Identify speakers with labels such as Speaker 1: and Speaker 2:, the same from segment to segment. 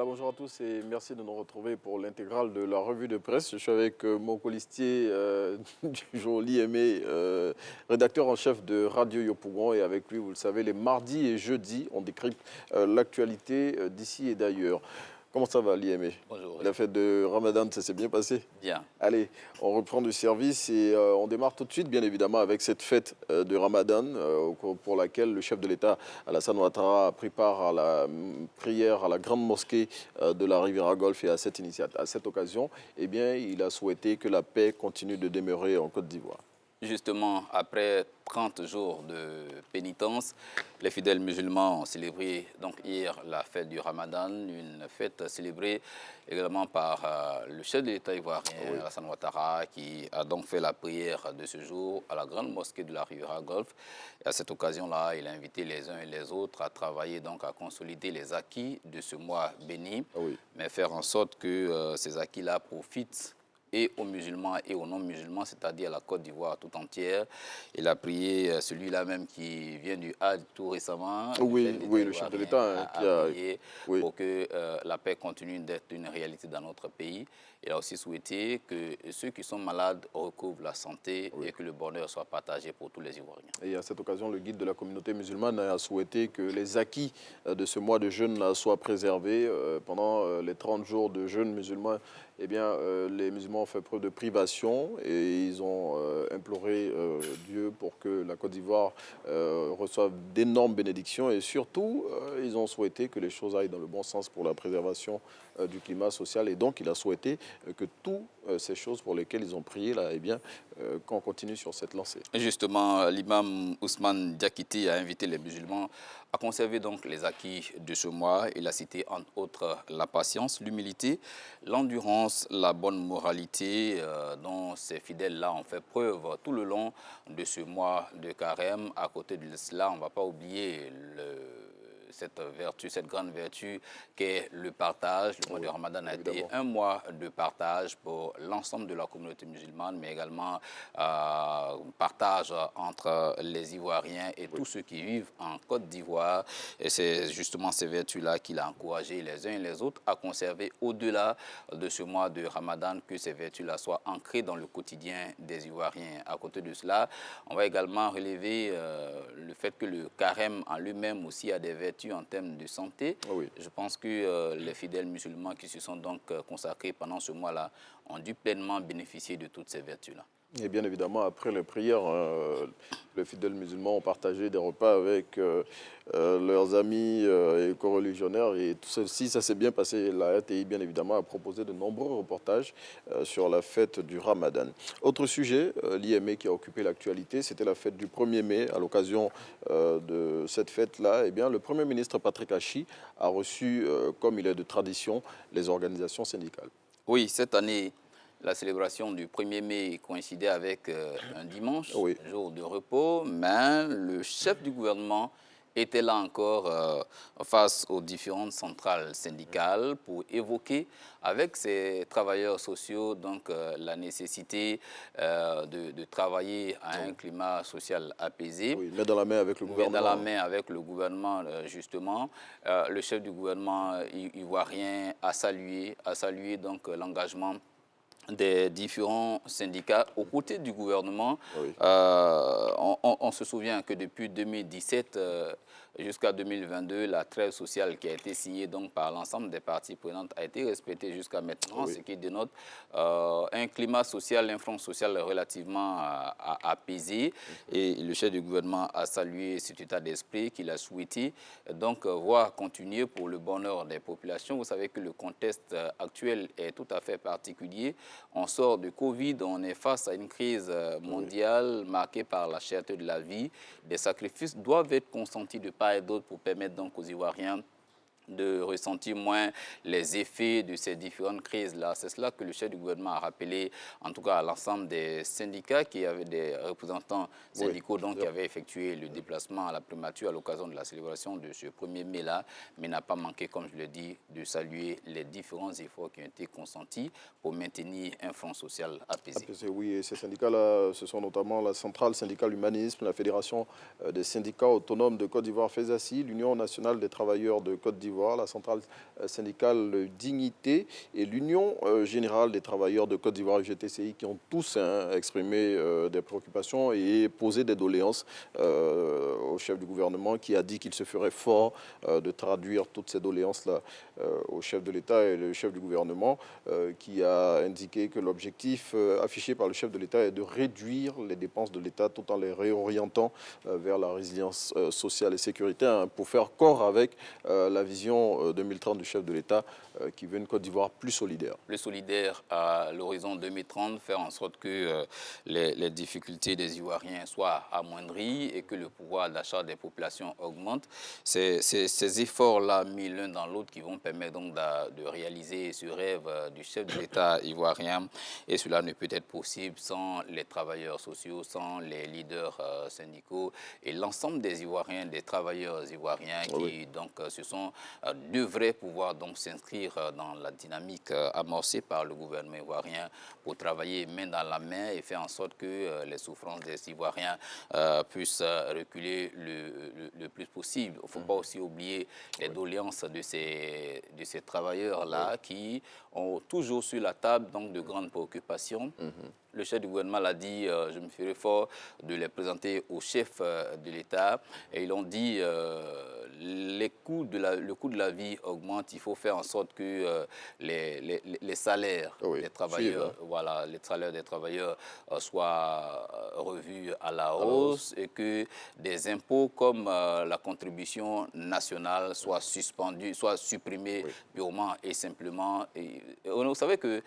Speaker 1: bonjour à tous et merci de nous retrouver pour l'intégrale de la revue de presse. Je suis avec mon colistier du jour, Liemé, rédacteur en chef de Radio Yopougon. Et avec lui, vous le savez, les mardis et jeudis, on décrypte l'actualité d'ici et d'ailleurs. Comment ça va, Liemé?
Speaker 2: Bonjour.
Speaker 1: La fête de Ramadan, ça s'est bien passé?
Speaker 2: Bien.
Speaker 1: Allez, on reprend du service et on démarre tout de suite, bien évidemment, avec cette fête de Ramadan pour laquelle le chef de l'État, Alassane Ouattara, a pris part à la prière à la grande mosquée de la Riviera Golfe. Et à cette occasion, eh bien, il a souhaité que la paix continue de demeurer en Côte d'Ivoire.
Speaker 2: Justement, après 30 jours de pénitence, les fidèles musulmans ont célébré donc hier la fête du Ramadan, une fête célébrée également par le chef de l'État ivoirien, Alassane Ouattara, qui a donc fait la prière de ce jour à la grande mosquée de la Riviera Golfe. Et à cette occasion-là, il a invité les uns et les autres à travailler, donc à consolider les acquis de ce mois béni, mais faire en sorte que ces acquis-là profitent et aux musulmans et aux non-musulmans, c'est-à-dire la Côte d'Ivoire tout entière. Il a prié celui-là même qui vient du Hajj tout récemment.
Speaker 1: Le chef de l'État
Speaker 2: qui a prié pour que la paix continue d'être une réalité dans notre pays. Il a aussi souhaité que ceux qui sont malades recouvrent la santé et que le bonheur soit partagé pour tous les Ivoiriens.
Speaker 1: Et à cette occasion, le guide de la communauté musulmane a souhaité que les acquis de ce mois de jeûne soient préservés. Pendant les 30 jours de jeûne musulman, eh bien, les musulmans ont fait preuve de privation et ils ont imploré Dieu pour que la Côte d'Ivoire reçoive d'énormes bénédictions. Et surtout, ils ont souhaité que les choses aillent dans le bon sens pour la préservation du climat social. Et donc, il a souhaité que toutes ces choses pour lesquelles ils ont prié, là, eh bien, qu'on continue sur cette lancée.
Speaker 2: Justement, l'imam Ousmane Diakité a invité les musulmans à conserver donc les acquis de ce mois. Il a cité entre autres la patience, l'humilité, l'endurance, la bonne moralité dont ces fidèles-là ont fait preuve tout le long de ce mois de carême. À côté de cela, on ne va pas oublier cette vertu, cette grande vertu qu'est le partage. Le mois de Ramadan a été un mois de partage pour l'ensemble de la communauté musulmane, mais également partage entre les Ivoiriens et tous ceux qui vivent en Côte d'Ivoire. Et c'est justement ces vertus-là qu'il a encouragé les uns et les autres à conserver au-delà de ce mois de Ramadan, que ces vertus-là soient ancrées dans le quotidien des Ivoiriens. À côté de cela, on va également relever le fait que le carême en lui-même aussi a des vertus en termes de santé. Je pense que les fidèles musulmans qui se sont donc consacrés pendant ce mois-là ont dû pleinement bénéficier de toutes ces vertus-là.
Speaker 1: Et bien évidemment, après les prières, les fidèles musulmans ont partagé des repas avec leurs amis et co-religionnaires. Et tout ceci, ça s'est bien passé. La RTI, bien évidemment, a proposé de nombreux reportages sur la fête du Ramadan. Autre sujet, l'IME qui a occupé l'actualité, c'était la fête du 1er mai. À l'occasion de cette fête-là, eh bien, le Premier ministre Patrick Achi a reçu, comme il est de tradition, les organisations syndicales.
Speaker 2: Oui, cette année, la célébration du 1er mai coïncidait avec un dimanche, jour de repos, mais le chef du gouvernement était là encore face aux différentes centrales syndicales pour évoquer avec ces travailleurs sociaux donc, la nécessité de travailler à un climat social apaisé.
Speaker 1: Mais dans la main avec le gouvernement.
Speaker 2: Mais dans la main avec le gouvernement, justement. Le chef du gouvernement ivoirien a salué donc l'engagement des différents syndicats aux côtés du gouvernement. On se souvient que depuis 2017 jusqu'à 2022, la trêve sociale qui a été signée donc, par l'ensemble des parties prenantes a été respectée jusqu'à maintenant, ce qui dénote un climat social, un front social relativement apaisé. Et le chef du gouvernement a salué cet état d'esprit qu'il a souhaité donc, voir continuer pour le bonheur des populations. Vous savez que le contexte actuel est tout à fait particulier. On sort de Covid, on est face à une crise mondiale marquée par la cherté de la vie. Des sacrifices doivent être consentis de part et d'autre pour permettre donc aux Ivoiriens de ressentir moins les effets de ces différentes crises-là. C'est cela que le chef du gouvernement a rappelé, en tout cas à l'ensemble des syndicats, qui avaient des représentants syndicaux donc, qui avaient effectué le déplacement à la primature à l'occasion de la célébration de ce 1er mai-là, mais n'a pas manqué, comme je l'ai dit, de saluer les différents efforts qui ont été consentis pour maintenir un front social apaisé.
Speaker 1: Oui, et ces syndicats-là, ce sont notamment la Centrale syndicale humanisme, la Fédération des syndicats autonomes de Côte d'Ivoire, FESACI, l'Union nationale des travailleurs de Côte d'Ivoire, d'Ivoire, la centrale syndicale Dignité et l'Union générale des travailleurs de Côte d'Ivoire, UGTCI, qui ont tous exprimé des préoccupations et posé des doléances au chef du gouvernement, qui a dit qu'il se ferait fort de traduire toutes ces doléances-là au chef de l'État et le chef du gouvernement, qui a indiqué que l'objectif affiché par le chef de l'État est de réduire les dépenses de l'État tout en les réorientant vers la résilience sociale et sécuritaire, hein, pour faire corps avec la vision 2030 du chef de l'État qui veut une Côte d'Ivoire plus solidaire.
Speaker 2: Plus solidaire à l'horizon 2030, faire en sorte que les difficultés des Ivoiriens soient amoindries et que le pouvoir d'achat des populations augmente. C'est ces efforts-là mis l'un dans l'autre qui vont permettre donc de réaliser ce rêve du chef de l'État ivoirien. Et cela ne peut être possible sans les travailleurs sociaux, sans les leaders syndicaux et l'ensemble des Ivoiriens, des travailleurs ivoiriens qui donc devraient pouvoir donc s'inscrire dans la dynamique amorcée par le gouvernement ivoirien pour travailler main dans la main et faire en sorte que les souffrances des Ivoiriens puissent reculer le plus possible. Il ne faut pas aussi oublier les doléances de ces travailleurs-là qui ont toujours sur la table donc, de grandes préoccupations. Le chef du gouvernement l'a dit, je me ferai fort de les présenter au chef de l'État. Et ils ont dit, le coût de la vie augmente. Il faut faire en sorte que les salaires des travailleurs, les salaires des travailleurs soient revus à la hausse et que des impôts comme la contribution nationale soient suspendus, soient supprimés purement et simplement. Et vous savez que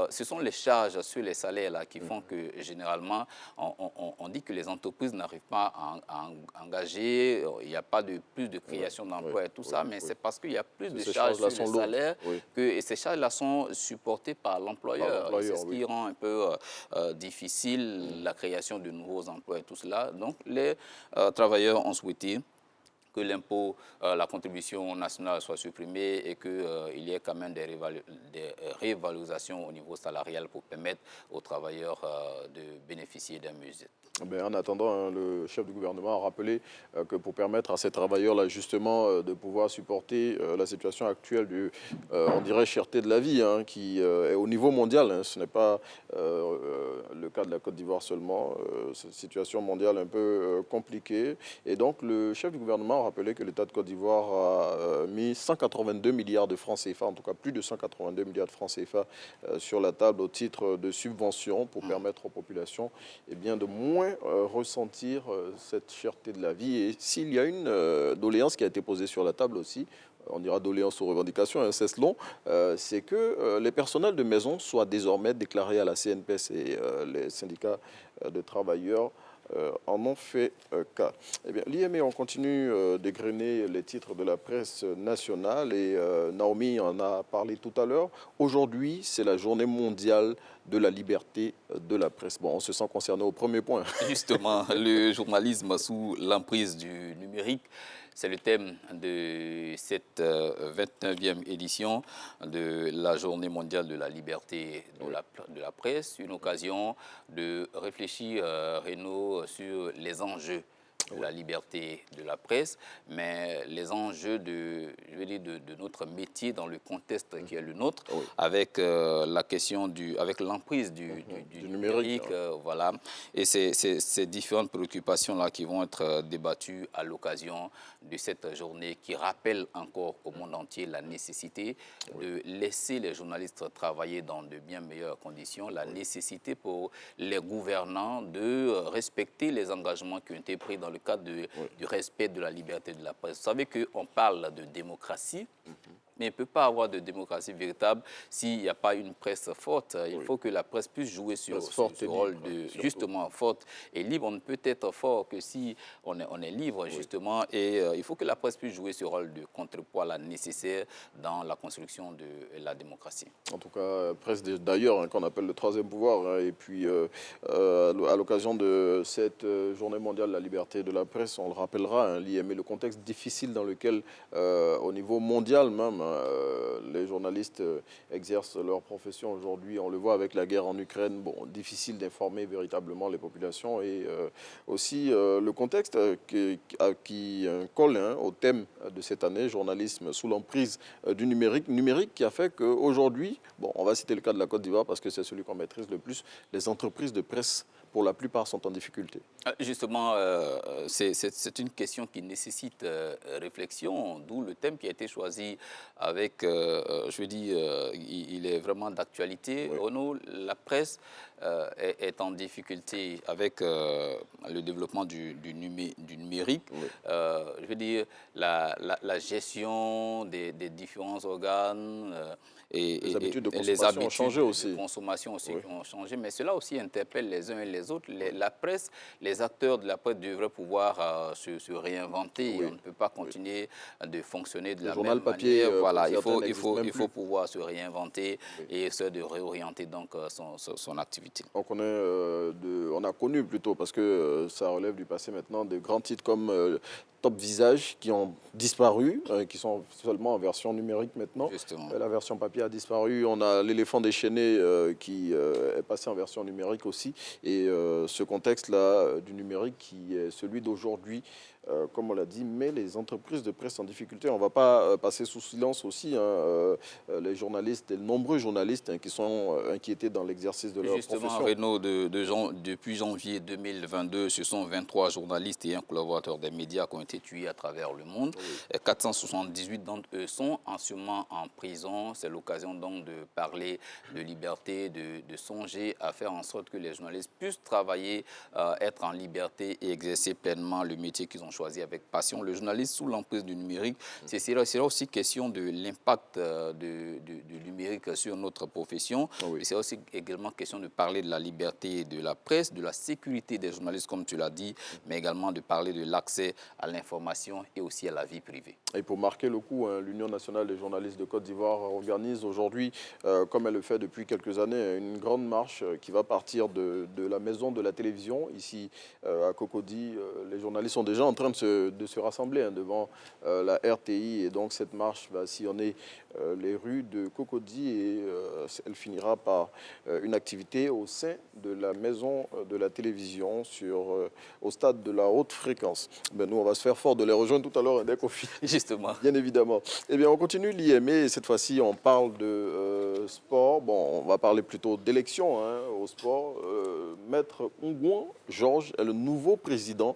Speaker 2: ce sont les charges sur les salaires là qui font que généralement on dit que les entreprises n'arrivent pas à engager, il n'y a pas plus de création d'emplois et tout ça, mais c'est parce qu'il y a plus de charges sur les salaires et ces charges-là sont supportées par l'employeur. C'est ce qui rend un peu difficile la création de nouveaux emplois et tout cela. Donc les travailleurs ont souhaité que l'impôt, la contribution nationale soit supprimée et qu'il y ait quand même des révalorisations au niveau salarial pour permettre aux travailleurs de bénéficier d'un mieux-être.
Speaker 1: En attendant, hein, le chef du gouvernement a rappelé que pour permettre à ces travailleurs-là justement de pouvoir supporter la situation actuelle du, on dirait, cherté de la vie, hein, qui est au niveau mondial. Hein, ce n'est pas le cas de la Côte d'Ivoire seulement. C'est une situation mondiale un peu compliquée. Et donc, le chef du gouvernement a rappelé que l'État de Côte d'Ivoire a mis 182 milliards de francs CFA, en tout cas plus de 182 milliards de francs CFA sur la table au titre de subventions pour permettre aux populations de moins ressentir cette cherté de la vie. Et s'il y a une doléance qui a été posée sur la table aussi, on dira doléance aux revendications, hein, c'est long, c'est que les personnels de maison soient désormais déclarés à la CNPS et les syndicats de travailleurs en ont fait cas. Eh bien, l'IME, on continue d'égrener les titres de la presse nationale et Naomi en a parlé tout à l'heure. Aujourd'hui, c'est la journée mondiale de la liberté de la presse. Bon, on se sent concerné au premier point.
Speaker 2: Justement, le journalisme sous l'emprise du numérique, c'est le thème de cette 29e édition de la Journée mondiale de la liberté de la presse. Une occasion de réfléchir, Renaud, sur les enjeux de la liberté de la presse, mais les enjeux de notre métier dans le contexte qui est le nôtre, avec la question avec l'emprise du numérique, voilà, et ces différentes préoccupations-là qui vont être débattues à l'occasion de cette journée qui rappelle encore au monde entier la nécessité de laisser les journalistes travailler dans de bien meilleures conditions, la nécessité pour les gouvernants de respecter les engagements qui ont été pris dans le cadre du respect de la liberté de la presse. Vous savez qu'on parle de démocratie, mais il ne peut pas avoir de démocratie véritable s'il n'y a pas une presse forte. Il faut que la presse puisse jouer sur ce rôle de justement forte et libre. On ne peut être fort que si on est libre, justement. Et il faut que la presse puisse jouer ce rôle de contrepoids là, nécessaire dans la construction de la démocratie.
Speaker 1: En tout cas, presse d'ailleurs, hein, qu'on appelle le troisième pouvoir. Hein, et puis, à l'occasion de cette journée mondiale de la liberté de la presse, on le rappellera, hein, l'IME, le contexte difficile dans lequel, au niveau mondial même, Les journalistes exercent leur profession aujourd'hui. On le voit avec la guerre en Ukraine. Bon, difficile d'informer véritablement les populations et aussi le contexte qui colle au thème de cette année, journalisme sous l'emprise du numérique. Numérique qui a fait qu'aujourd'hui, bon, on va citer le cas de la Côte d'Ivoire parce que c'est celui qu'on maîtrise le plus, les entreprises de presse, pour la plupart, sont en difficulté.
Speaker 2: Justement, c'est une question qui nécessite réflexion, d'où le thème qui a été choisi avec, je veux dire, il est vraiment d'actualité.
Speaker 1: Oui.
Speaker 2: Ono, la presse est en difficulté avec le développement du numérique.
Speaker 1: Oui.
Speaker 2: Je veux dire, la gestion des différents organes et
Speaker 1: Les habitudes de
Speaker 2: les
Speaker 1: consommation
Speaker 2: habitudes
Speaker 1: ont changé aussi.
Speaker 2: de consommation aussi
Speaker 1: Oui.
Speaker 2: qui ont changé. Mais cela aussi interpelle les uns et les autres. La presse, les acteurs de la presse devraient pouvoir se réinventer.
Speaker 1: Oui.
Speaker 2: On ne peut pas continuer de fonctionner de
Speaker 1: Le
Speaker 2: la
Speaker 1: journal
Speaker 2: même
Speaker 1: papier,
Speaker 2: manière. Voilà,
Speaker 1: pour certains, n'existe même
Speaker 2: il faut
Speaker 1: plus.
Speaker 2: pouvoir se réinventer
Speaker 1: Oui.
Speaker 2: et essayer de réorienter donc son activité.
Speaker 1: On a connu plutôt, parce que ça relève du passé maintenant, de grands titres comme Top Visage qui ont disparu, qui sont seulement en version numérique maintenant.
Speaker 2: Justement.
Speaker 1: La version papier a disparu. On a l'éléphant déchaîné qui est passé en version numérique aussi. Et ce contexte-là du numérique qui est celui d'aujourd'hui, comme on l'a dit, met les entreprises de presse en difficulté. On ne va pas passer sous silence aussi les journalistes, les nombreux journalistes qui sont inquiétés dans l'exercice de leur
Speaker 2: Justement,
Speaker 1: profession.
Speaker 2: Renaud, depuis janvier 2022, ce sont 23 journalistes et un collaborateur des médias qui ont été tués à travers le monde.
Speaker 1: Oui.
Speaker 2: 478 d'entre eux sont en ce moment en prison. C'est l'occasion donc de parler de liberté, de songer à faire en sorte que les journalistes puissent travailler, être en liberté et exercer pleinement le métier qu'ils ont choisi avec passion. Le journaliste sous l'emprise du numérique, c'est aussi question de l'impact du numérique sur notre profession.
Speaker 1: Oui.
Speaker 2: C'est aussi également question de parler de la liberté de la presse, de la sécurité des journalistes, comme tu l'as dit, mais également de parler de l'accès à l'information et aussi à la vie privée.
Speaker 1: Et pour marquer le coup, l'Union nationale des journalistes de Côte d'Ivoire organise aujourd'hui, comme elle le fait depuis quelques années, une grande marche qui va partir de la maison de la télévision, ici à Cocody. Les journalistes sont déjà en train de se rassembler devant la RTI. Et donc cette marche va sillonner les rues de Cocody et elle finira par une activité au sein de la maison de la télévision au stade de la haute fréquence. Ben, nous, on va se faire fort de les rejoindre tout à l'heure dès qu'on finit.
Speaker 2: Justement.
Speaker 1: Bien évidemment. Eh bien, on continue l'IME et cette fois-ci, on parle de sport. Bon, on va parler plutôt d'élection au sport. Maître Ongouan Georges est le nouveau président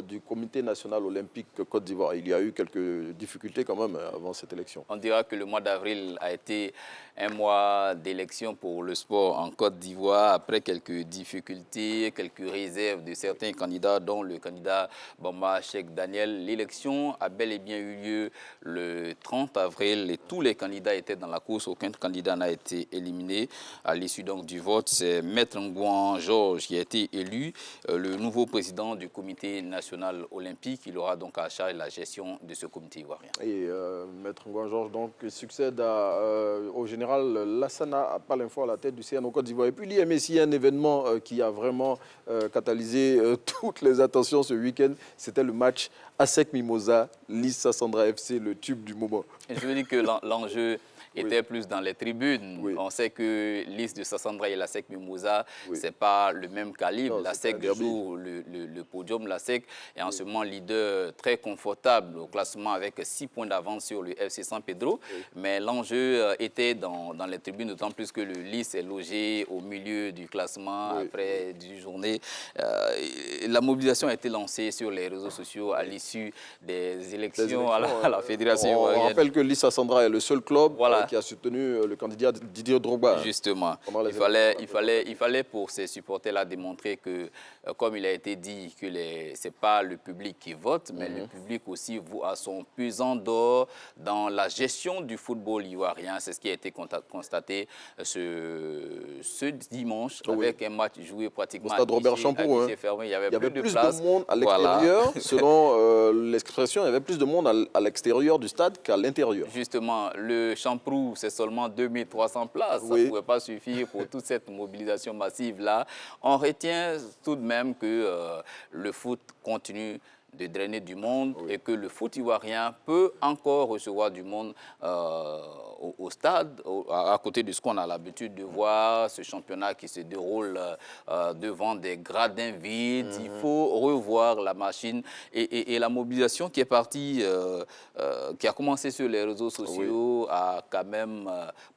Speaker 1: du Comité national olympique Côte d'Ivoire. Il y a eu quelques difficultés quand même avant cette élection.
Speaker 2: On dira que le mois d'avril a été un mois d'élection pour le sport en Côte d'Ivoire, après quelques difficultés, quelques réserves de certains candidats, dont le candidat Bamba Cheikh Daniel. L'élection a bel et bien eu lieu le 30 avril et tous les candidats étaient dans la course. Aucun candidat n'a été éliminé. À l'issue donc du vote, c'est Maître Ongouan Georges qui a été élu, le nouveau président du Comité national olympique. Il aura donc à charge la gestion de ce comité ivoirien.
Speaker 1: Et Maître Ongouan Georges donc succède au général Lassana Palinfo à la tête du CN au Côte d'Ivoire. Et puis l'IMSI, un événement qui a vraiment catalysé toutes les attentions ce week-end, c'était le match ASEC Mimosa, Lys Sassandra FC, le tube du moment.
Speaker 2: Et je veux dire que l'enjeu était plus dans les tribunes.
Speaker 1: Oui.
Speaker 2: On sait que Lys de Sassandra et la SEC Mimosa,
Speaker 1: Oui.
Speaker 2: ce n'est pas le même calibre.
Speaker 1: Non,
Speaker 2: La
Speaker 1: c'est
Speaker 2: SEC
Speaker 1: un derby.
Speaker 2: joue le podium. La SEC est en ce moment leader très confortable au classement avec 6 points d'avance sur le FC San Pedro.
Speaker 1: Oui.
Speaker 2: Mais l'enjeu était dans les tribunes, d'autant plus que le Lys est logé au milieu du classement après 10 journées. La mobilisation a été lancée sur les réseaux sociaux à l'issue des élections à la Fédération
Speaker 1: On
Speaker 2: ivoirienne.
Speaker 1: rappelle que Lys Sassandra est le seul club
Speaker 2: Voilà.
Speaker 1: qui a soutenu le candidat Didier Drogba.
Speaker 2: Justement,
Speaker 1: Pendant les
Speaker 2: il fallait pour ces supporters-là démontrer que, comme il a été dit, que ce n'est pas le public qui vote, mais le public aussi a son pesant d'or dans la gestion du football ivoirien. C'est ce qui a été constaté ce dimanche avec un match joué pratiquement
Speaker 1: au stade Robert Champoux.
Speaker 2: à guichet fermé. Il y avait plus de
Speaker 1: plus
Speaker 2: place.
Speaker 1: de monde à l'extérieur. Selon l'expression, il y avait plus de monde à l'extérieur du stade qu'à l'intérieur.
Speaker 2: Justement, le Champrou, c'est seulement 2300 places. Ça ne pouvait pas suffire pour toute cette mobilisation massive-là. On retient tout de même que le foot continue de drainer du monde
Speaker 1: Oui.
Speaker 2: et que le foot ivoirien peut encore recevoir du monde au stade, à côté de ce qu'on a l'habitude de voir, ce championnat qui se déroule devant des gradins vides. Il faut revoir la machine et la mobilisation qui est partie, qui a commencé sur les réseaux sociaux, a quand même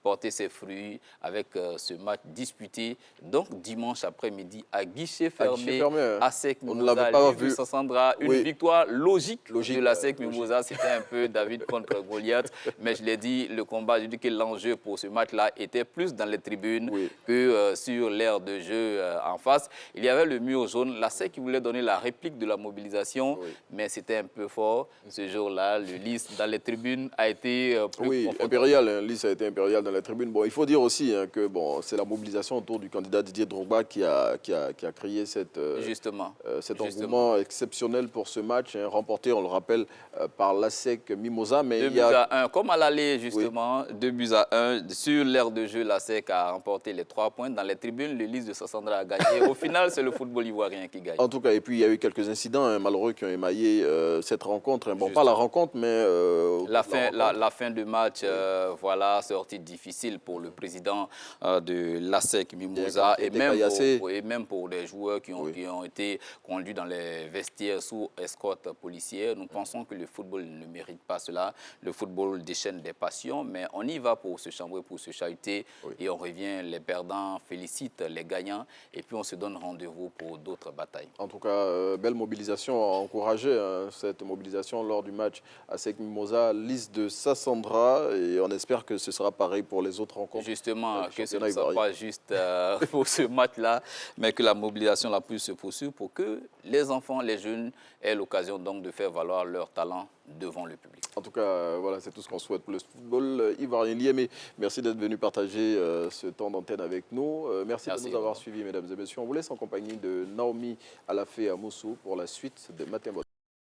Speaker 2: porté ses fruits avec ce match disputé, donc dimanche après-midi à guichet fermé,
Speaker 1: hein.
Speaker 2: ASEC
Speaker 1: On ne
Speaker 2: Mimosa,
Speaker 1: l'avait pas vu.
Speaker 2: Sassandra, une
Speaker 1: Oui.
Speaker 2: victoire logique de l'ASEC
Speaker 1: logique.
Speaker 2: Mimosa. C'était un peu David contre Goliath, mais je l'ai dit, le combat, je dis que l'enjeu pour ce match-là était plus dans les tribunes que sur l'aire de jeu en face. Il y avait le mur jaune, l'ASEC qui voulait donner la réplique de la mobilisation, mais c'était un peu fort. Ce jour-là, le lys dans les tribunes a été plus confortable.
Speaker 1: Impérial, hein. Lys a été impérial dans les tribunes. Bon, il faut dire aussi hein, que bon, c'est la mobilisation autour du candidat Didier Drogba qui a créé cet engouement exceptionnel pour ce match, hein, remporté, on le rappelle, par l'ASEC Mimosa. Mais
Speaker 2: 2 buts à 1, comme à l'aller justement, 2 buts à 1. Sur l'aire de jeu, l'ASEC a remporté les 3 points. Dans les tribunes, le Lys de Sassandra a gagné. Au final, c'est le football ivoirien qui gagne.
Speaker 1: En tout cas, et puis il y a eu quelques incidents hein, malheureux qui ont émaillé cette rencontre. Hein. Bon, pas la rencontre, mais...
Speaker 2: la fin de match, voilà, sortie difficile pour le président de l'ASEC Mimosa et même pour les joueurs qui ont été conduits dans les vestiaires sous escorte policière. Nous pensons que le football ne mérite pas cela. Le football déchaîne des passions, mais on y va pour se chambrer, pour se chahuter et on revient, les perdants félicitent les gagnants et puis on se donne rendez-vous pour d'autres batailles.
Speaker 1: En tout cas, belle mobilisation à encourager, hein, cette mobilisation lors du match ASEC Mimosa, Lys de Sassandra, et on espère que ce sera pareil pour les autres rencontres.
Speaker 2: Justement, que ce ne soit pas juste pour ce match-là, mais que la mobilisation la plus se poursuive pour que les enfants, les jeunes aient l'occasion donc de faire valoir leur talent devant le public.
Speaker 1: En tout cas, voilà, c'est tout ce qu'on souhaite pour le football ivoirien. Liémé, merci d'être venu partager ce temps d'antenne avec nous. Merci de nous avoir suivis, mesdames et messieurs. On vous laisse en compagnie de Naomi Alafé Amoussou pour la suite des Matins.